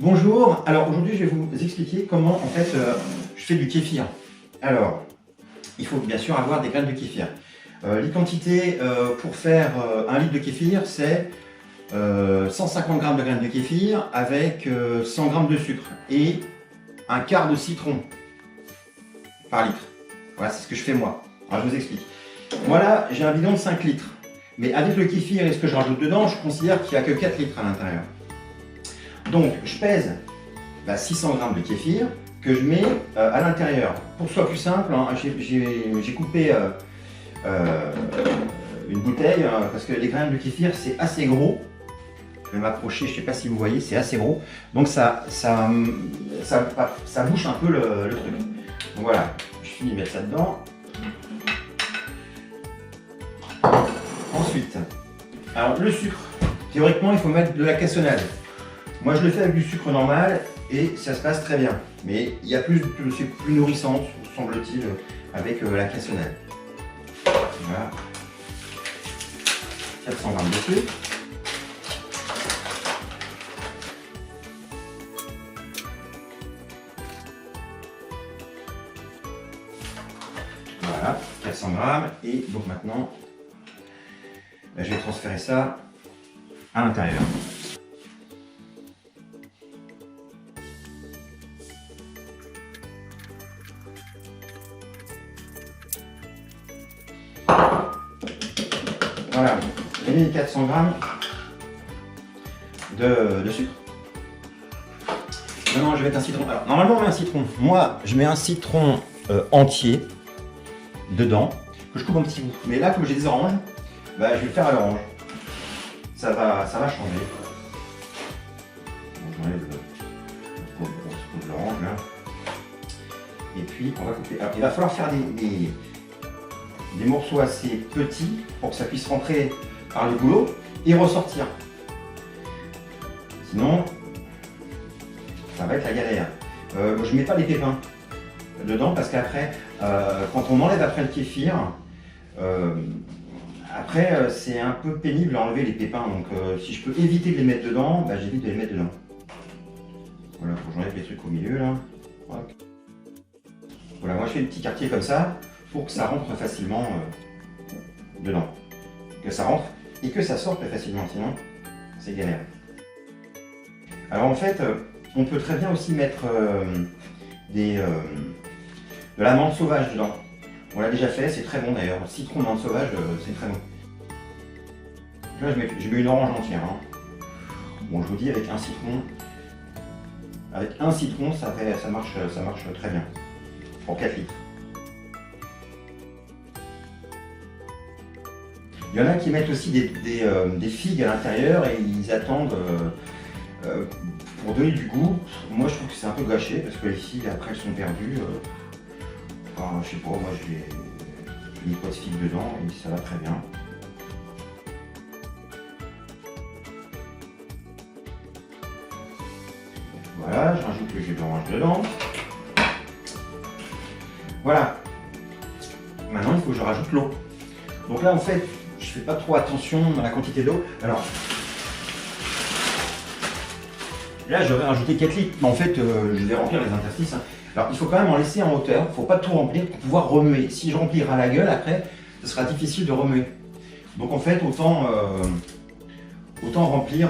Bonjour, alors aujourd'hui je vais vous expliquer comment en fait je fais du kéfir. Alors, il faut bien sûr avoir des graines de kéfir. Les quantités pour faire 1 litre de kéfir, c'est 150 g de graines de kéfir avec 100 g de sucre et un quart de citron par litre. Voilà, c'est ce que je fais moi. Alors je vous explique. Moi là, j'ai un bidon de 5 litres. Mais avec le kéfir et ce que je rajoute dedans, je considère qu'il n'y a que 4 litres à l'intérieur. Donc je pèse 600 g de kéfir que je mets à l'intérieur. Pour que ce soit plus simple, hein, j'ai coupé une bouteille parce que les graines de kéfir c'est assez gros. Je vais m'approcher, je ne sais pas si vous voyez, c'est assez gros. Donc ça bouche un peu le truc. Donc voilà, je finis de mettre ça dedans. Ensuite, alors le sucre, théoriquement il faut mettre de la cassonade. Moi je le fais avec du sucre normal et ça se passe très bien. Mais il y a c'est plus nourrissant, semble-t-il, avec la cassonade. Voilà. 400 g de sucre. Voilà, 400 g. Et donc maintenant, je vais transférer ça à l'intérieur. Voilà, j'ai mis 400 g de sucre. Maintenant, je vais mettre un citron. Alors, normalement, on met un citron. Moi, je mets un citron entier dedans, que je coupe en petits bouts. Mais là, comme j'ai des oranges, je vais le faire à l'orange. Ça va changer. Donc, j'enlève le pot de l'orange là. Et puis, on va couper. Alors, il va falloir faire des morceaux assez petits pour que ça puisse rentrer par le goulot et ressortir. Sinon, ça va être la galère. Je mets pas les pépins dedans parce qu'après, quand on enlève après le kéfir, après c'est un peu pénible à enlever les pépins. Donc si je peux éviter de les mettre dedans, j'évite de les mettre dedans. Voilà, faut que j'enlève les trucs au milieu là. Voilà, moi je fais des petits quartiers comme ça pour que ça rentre facilement dedans. Que ça rentre et que ça sorte facilement, sinon c'est galère. Alors en fait, on peut très bien aussi mettre de la menthe sauvage dedans. On l'a déjà fait, c'est très bon d'ailleurs. Citron, menthe sauvage, c'est très bon. Là, je mets une orange entière. Hein. Bon, je vous dis, avec un citron, ça marche très bien. Pour 4 litres. Il y en a qui mettent aussi des figues à l'intérieur et ils attendent pour donner du goût. Moi je trouve que c'est un peu gâché parce que les figues après elles sont perdues. Enfin, je sais pas, moi je mis pas de figues dedans et ça va très bien. Voilà, je rajoute le jus d'orange dedans. Voilà. Maintenant il faut que je rajoute l'eau. Donc là en fait, je fais pas trop attention à la quantité d'eau. Alors là je vais rajouter 4 litres, mais en fait je vais remplir les interstices. Hein. Alors il faut quand même en laisser en hauteur, il ne faut pas tout remplir pour pouvoir remuer. Si je remplirai la gueule après, ce sera difficile de remuer. Donc en fait autant remplir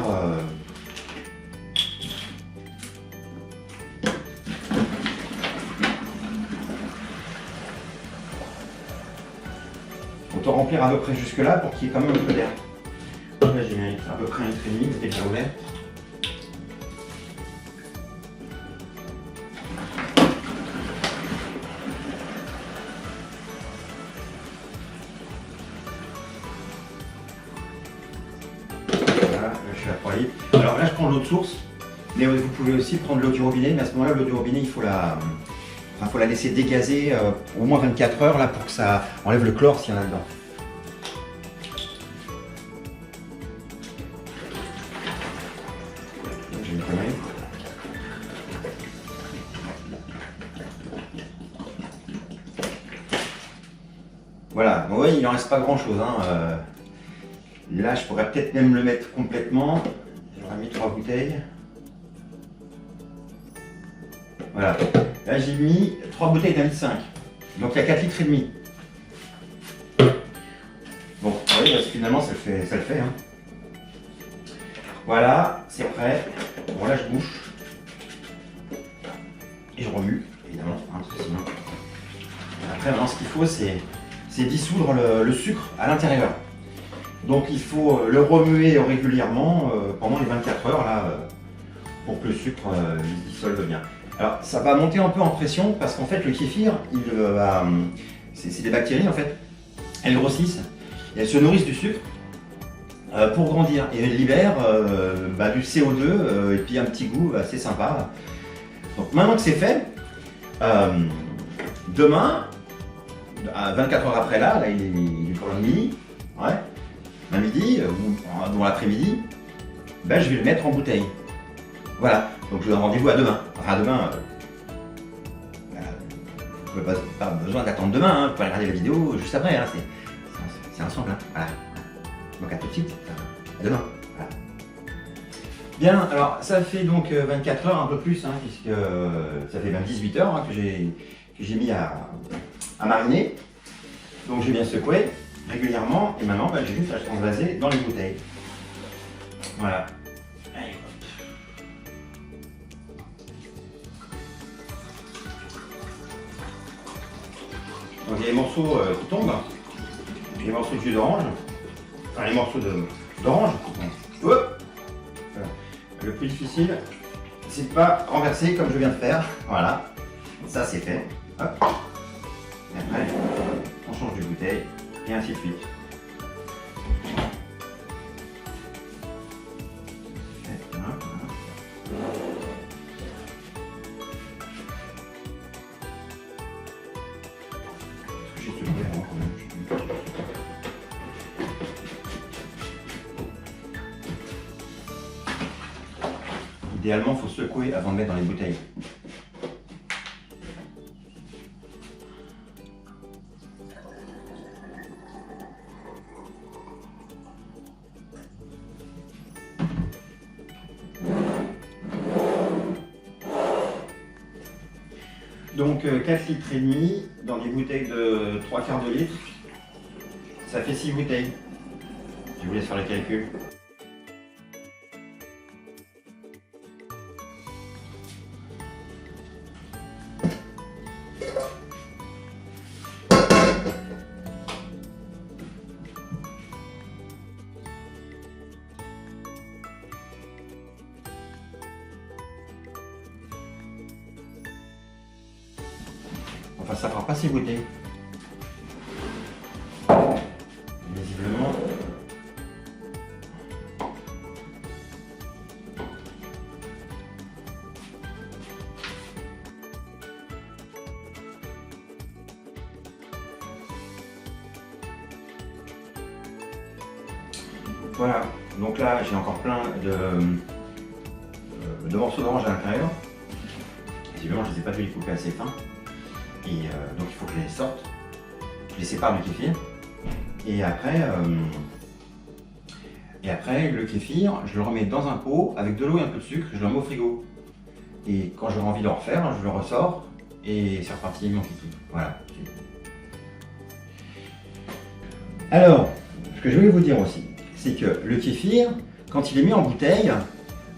à peu près jusque là pour qu'il y ait quand même un peu d'air. Là j'ai mis à peu près 1,5 litre, c'était déjà ouvert. Voilà, là je suis à 3 litres. Alors là je prends l'eau de source, mais vous pouvez aussi prendre l'eau du robinet, mais à ce moment-là l'eau du robinet il faut la laisser dégazer au moins 24 heures là pour que ça enlève le chlore s'il y en a dedans. Voilà, bon, oui, il n'en reste pas grand chose. Hein. Là, je pourrais peut-être même le mettre complètement. J'aurais mis 3 bouteilles. Voilà. Là, j'ai mis 3 bouteilles d'1,5 litre. Donc, il y a 4 litres et demi. Bon, oui, parce que finalement, ça le fait. Hein. Voilà, c'est prêt. Bon, là, je bouche. Et je remue, évidemment. Hein, parce que sinon... Après, maintenant, ce qu'il faut, c'est dissoudre le sucre à l'intérieur. Donc, il faut le remuer régulièrement pendant les 24 heures, là, pour que le sucre il dissolve bien. Alors, ça va monter un peu en pression, parce qu'en fait, le kéfir, c'est des bactéries, en fait. Elles grossissent, et elles se nourrissent du sucre pour grandir. Et elles libèrent du CO2 et puis un petit goût assez sympa. Donc, maintenant que c'est fait, demain, à 24 heures après là il est pour le midi, ouais, à midi ou dans l'après-midi, je vais le mettre en bouteille. Voilà, donc je vous donne rendez-vous à demain. Enfin, demain, vous n'avez pas besoin d'attendre demain, hein. Vous pouvez regarder la vidéo juste après, hein. C'est ensemble. Hein. Voilà. Donc à tout de suite, à demain. Voilà. Bien, alors ça fait donc 24 heures, un peu plus, hein, puisque ça fait même 18 heures hein, que j'ai mis à mariner. Donc j'ai bien secoué régulièrement et maintenant j'ai juste à transvaser dans les bouteilles. Voilà. Allez, donc il y a les morceaux qui tombent, les morceaux de jus d'orange, enfin les morceaux d'orange. Voilà. Le plus difficile, c'est de ne pas renverser comme je viens de faire. Voilà, ça c'est fait. Hop. Et après, on change de bouteille et ainsi de suite. Idéalement, il faut secouer avant de mettre dans les bouteilles. Donc 4 litres et demi dans des bouteilles de 3/4 de litre, ça fait 6 bouteilles. Je vous laisse faire le calcul. Enfin, ça fera pas 6 bouteilles. Visiblement. Voilà, donc là j'ai encore plein de morceaux d'orange à l'intérieur. Visiblement je ne les ai pas dû les couper assez fins. Et donc il faut que je les sorte. Je les sépare du kéfir. Et après le kéfir, je le remets dans un pot avec de l'eau et un peu de sucre, je le mets au frigo. Et quand j'aurai envie de le refaire, je le ressors et c'est reparti mon kéfir. Voilà. Alors, ce que je voulais vous dire aussi, c'est que le kéfir, quand il est mis en bouteille,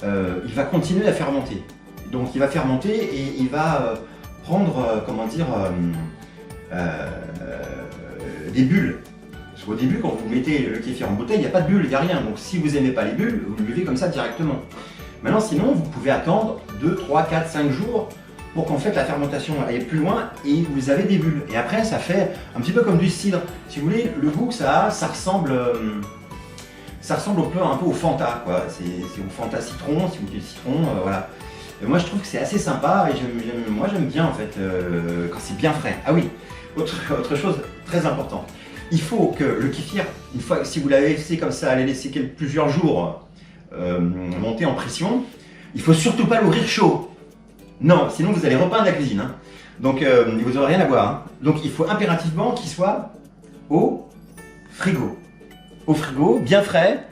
il va continuer à fermenter. Donc il va fermenter et il va prendre, des bulles. Parce qu'au début, quand vous mettez le kéfir en bouteille, il n'y a pas de bulles, il n'y a rien. Donc si vous n'aimez pas les bulles, vous le buvez comme ça directement. Maintenant, sinon, vous pouvez attendre 2, 3, 4, 5 jours pour qu'en fait la fermentation aille plus loin et vous avez des bulles. Et après, ça fait un petit peu comme du cidre. Si vous voulez, le goût que ça a, ça ressemble un peu au Fanta, quoi. C'est au Fanta citron, si vous voulez le citron, voilà. Et moi, je trouve que c'est assez sympa et moi, j'aime bien en fait quand c'est bien frais. Ah oui, autre chose très importante. Il faut que le kéfir, une fois, si vous l'avez laissé comme ça, allez laisser plusieurs jours monter en pression, il faut surtout pas l'ouvrir chaud. Non, sinon vous allez repeindre la cuisine. Hein. Donc vous n'aurez rien à boire. Hein. Donc il faut impérativement qu'il soit au frigo. Au frigo, bien frais.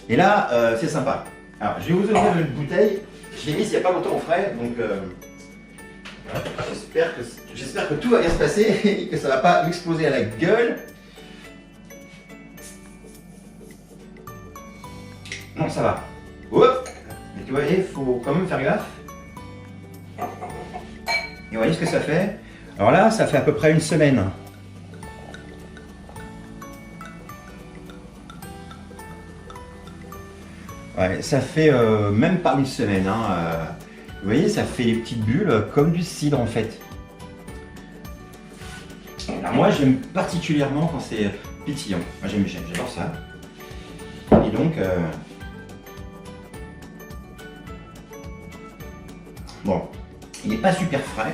Et là, c'est sympa. Alors je vais vous ouvrir une bouteille. Je l'ai mise il n'y a pas longtemps au frais, donc J'espère que tout va bien se passer et que ça va pas m'exploser à la gueule. Non, ça va. Hop. Mais tu vois, il faut quand même faire gaffe. Et vous voyez ce que ça fait? Alors là, ça fait à peu près une semaine. Ouais, ça fait même pas une semaine. Hein. Vous voyez, ça fait des petites bulles comme du cidre en fait. Alors moi, j'aime particulièrement quand c'est pétillant. Moi, j'adore ça. Et donc, bon, il n'est pas super frais.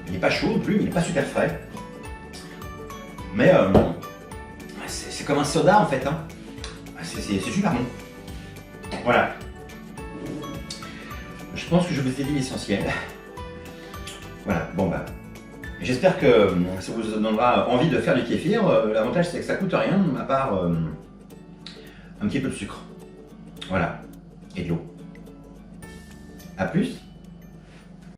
Il n'est pas chaud non plus, mais il n'est pas super frais. Mais c'est comme un soda en fait. Hein. C'est super bon. Voilà. Je pense que je vous ai dit l'essentiel. Voilà, bon bah. J'espère que ça vous donnera envie de faire du kéfir. L'avantage c'est que ça coûte rien, à part un petit peu de sucre. Voilà. Et de l'eau. A plus.